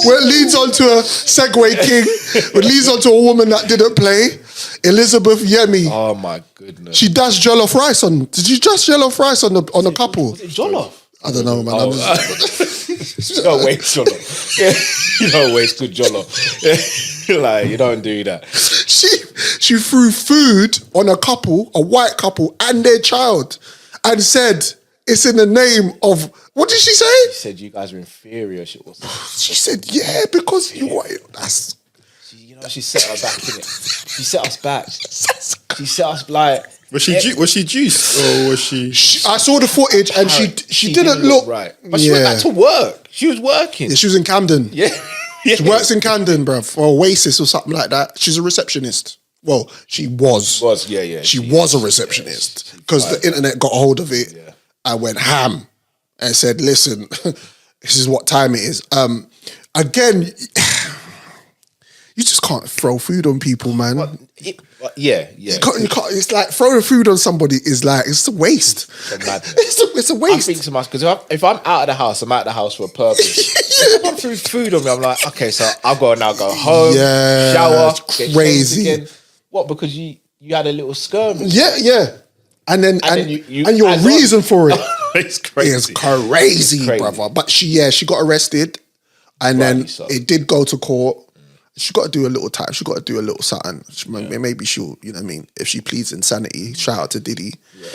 where it leads on to a Segway King. It leads on to a woman that didn't play. Elizabeth Yemi. Oh my goodness. She dashed jollof rice on. Did you dash jollof rice on the couple? Was it jollof? I don't know, man. Oh, you don't waste jollof. Yeah. You don't waste good jollof. Like, you don't do that. She threw food on a couple, a white couple, and their child, and said it's in the name of. What did she say? She said you guys are inferior. She said, yeah, because you. That's. She set her back in it. She set us back. She set us like. Was she juiced or was she? I saw the footage and she didn't look right. But she went back to work. She was working. Yeah, she was in Camden. Yeah. She works in Camden, bruv, or Oasis or something like that. She's a receptionist. Well, she was. She was a receptionist because the internet got a hold of it. Yeah. I went ham and said, "Listen, this is what time it is." Again. You just can't throw food on people, man. Yeah. You can't, it's like throwing food on somebody is like, it's a waste. It's a waste. I think so much, because if I'm out of the house, I'm out of the house for a purpose. If I'm through food on me, I'm like, okay, so I've got to now go home, shower, get crazy again. What, because you had a little skirmish? Yeah. And then your reason for it it's crazy. It's crazy, brother. But she got arrested, and then it did go to court. She got to do a little time. She got to do a little something. Maybe she'll, you know what I mean. If she pleads insanity, shout out to Diddy. Yeah.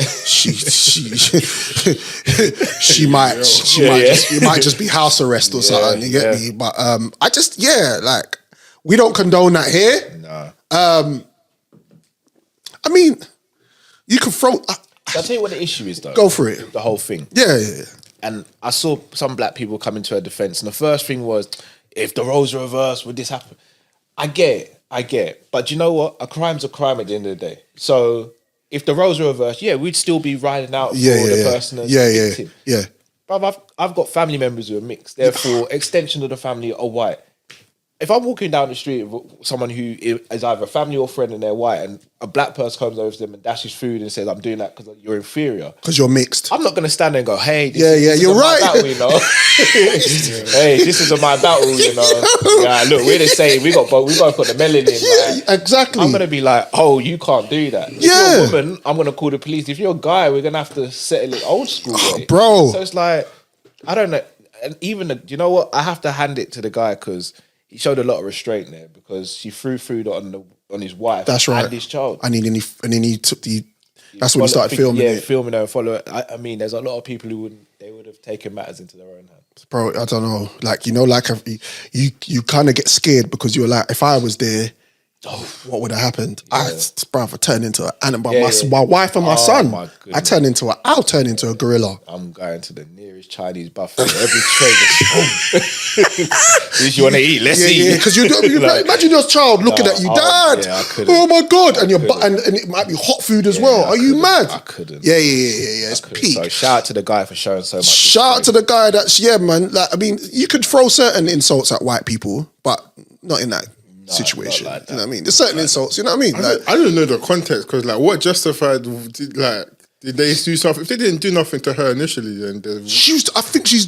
She might just be house arrest or something. You get me? But like we don't condone that here. No. I mean, you can throw. I'll tell you what the issue is, though. Go for it. The whole thing. Yeah. And I saw some black people come into her defense, and the first thing was, if the roles are reversed, would this happen? I get it. But you know what? A crime's a crime at the end of the day. So if the roles are reversed, we'd still be riding out for the person as victim. Yeah. But I've got family members who are mixed. Therefore, extension of the family are white. If I'm walking down the street with someone who is either a family or friend and they're white, and a black person comes over to them and dashes food and says, "I'm doing that because you're inferior," because you're mixed, I'm not going to stand there and go, "Hey, you're right. Battle, you know? Hey, this is my battle, you know? Yeah, look, we're the same. We both got the melanin. Yeah, right? Exactly. I'm going to be like, "Oh, you can't do that." If you're a woman, I'm going to call the police. If you're a guy, we're going to have to settle it old school way. Bro. So it's like, I don't know. And even you know what? I have to hand it to the guy because he showed a lot of restraint there, because she threw food on his wife. That's right. And his child. And then he took the. That's when he started filming. Yeah, filming her and following. I mean, there's a lot of people who would have taken matters into their own hands. Bro, I don't know. Like, you know, like you kind of get scared because you're like, if I was there, what would have happened? I turned into an animal. My wife and my son. I'll turn into a gorilla. I'm going to the nearest Chinese buffet. Every tray is you want to eat? Let's eat. Yeah, because imagine your child looking at you, Dad. Yeah, I couldn't. Oh my God, and and it might be hot food as well. Are you mad? I couldn't. Yeah. It's peak. So shout out to the guy for showing so much. Shout out to the guy that's man. Like, I mean, you could throw certain insults at white people, but not in that situation. Like that. You know what I mean? There's certain insults. You know what I mean? I don't know the context, because like, what justified? Did they do something? If they didn't do nothing to her initially, then I think she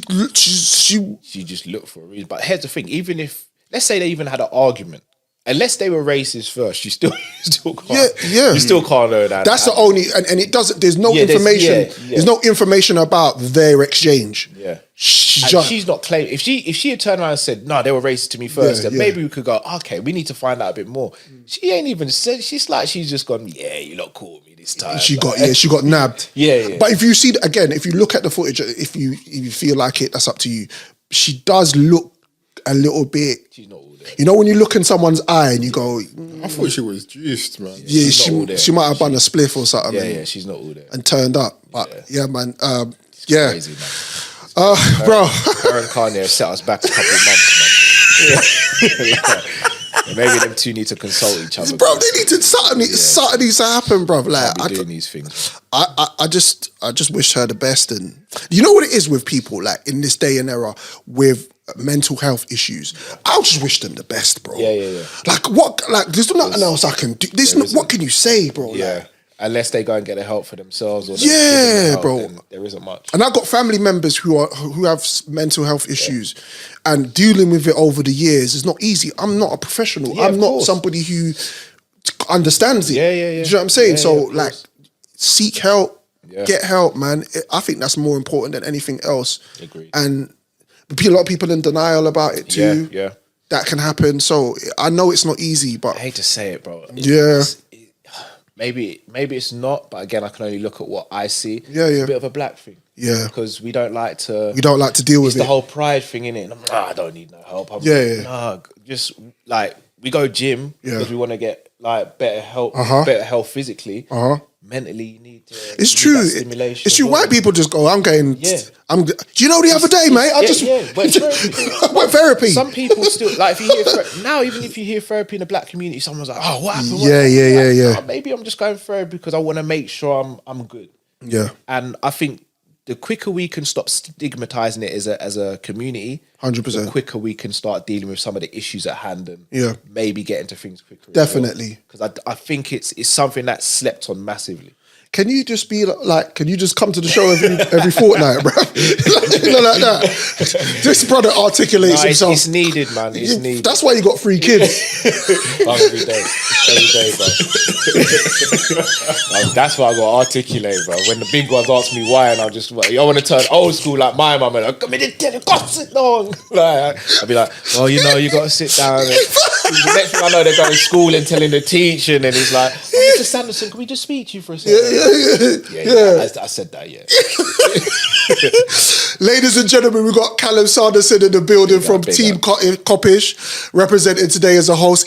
just looked for a reason. But here's the thing: even if, let's say they even had an argument, unless they were racist first, you still can't. You still can't know that. That's the only, and it doesn't. There's no information. There's no information about their exchange. Yeah. She's not claiming. If she had turned around and said, "No, they were racist to me first," then maybe we could go, "Okay, we need to find out a bit more." She ain't even said. She's just gone, "Yeah, you lot caught me this time." She got nabbed. Yeah. But if you see again, if you look at the footage, if you feel like it, that's up to you. She does look a little bit. She's not all there. You know when you look in someone's eye and you go, I thought she was juiced, man. Yeah, she might have done a spliff or something. Yeah, she's not all there. And turned up. But man. Crazy, man. Bro. Her and Kanye set us back a couple of months, man. Maybe them two need to consult each other. Bro, they need to something needs to happen, bro. Like, doing these things. I just wish her the best. And you know what it is with people, like in this day and era with mental health issues, I'll just wish them the best, bro. Yeah. Like there's nothing else I can do. What can you say, bro? Yeah. Like, unless they go and get the help for themselves. Or Yeah, help, bro. There isn't much. And I've got family members who have mental health issues, and dealing with it over the years is not easy. I'm not a professional. I'm not somebody who understands it. Yeah. Do you know what I'm saying? Yeah, so like, seek help, get help, man. I think that's more important than anything else. Agreed. And a lot of people in denial about it too. Yeah. That can happen. So I know it's not easy, but I hate to say it, bro. Maybe it's not, but again, I can only look at what I see. Yeah. It's a bit of a black thing. Yeah. Because we don't like to deal with it's the whole pride thing, innit? And I'm like, I don't need no help. Nah, just like we go gym because we want to get like better health physically. Mentally, you need to. It's true. Stimulation. It's true. White people just go, I'm going. Yeah. Do you know the other day, mate? I just went therapy. Some people still like if you hear now, even if you hear therapy in the black community, someone's like, "Oh, what happened?" Yeah. Maybe I'm just going therapy because I want to make sure I'm good. Yeah. And I think the quicker we can stop stigmatizing it as a community, 100%, the quicker we can start dealing with some of the issues at hand and maybe get into things quicker. Definitely. Because I think it's something that's slept on massively. Can you just be like, can you just come to the show every fortnight, bro? like that. This brother articulates himself. It's needed, man. It's needed. That's why you got 3 kids. Every day, bro. That's why I got to articulate, bro. When the big ones ask me why, and I'm just like, I want to turn old school like my mum, and come in and tell you, God, sit down. Like, I'll be like, oh, you got to sit down. And the next thing I know, they're going to school and telling the teacher, and he's like, oh, Mr. Sanderson, can we just speak to you for a second? Yeah. I said that, yeah. Ladies and gentlemen, we've got Callum Sanderson in the building from Team Coppish, representing today as a host.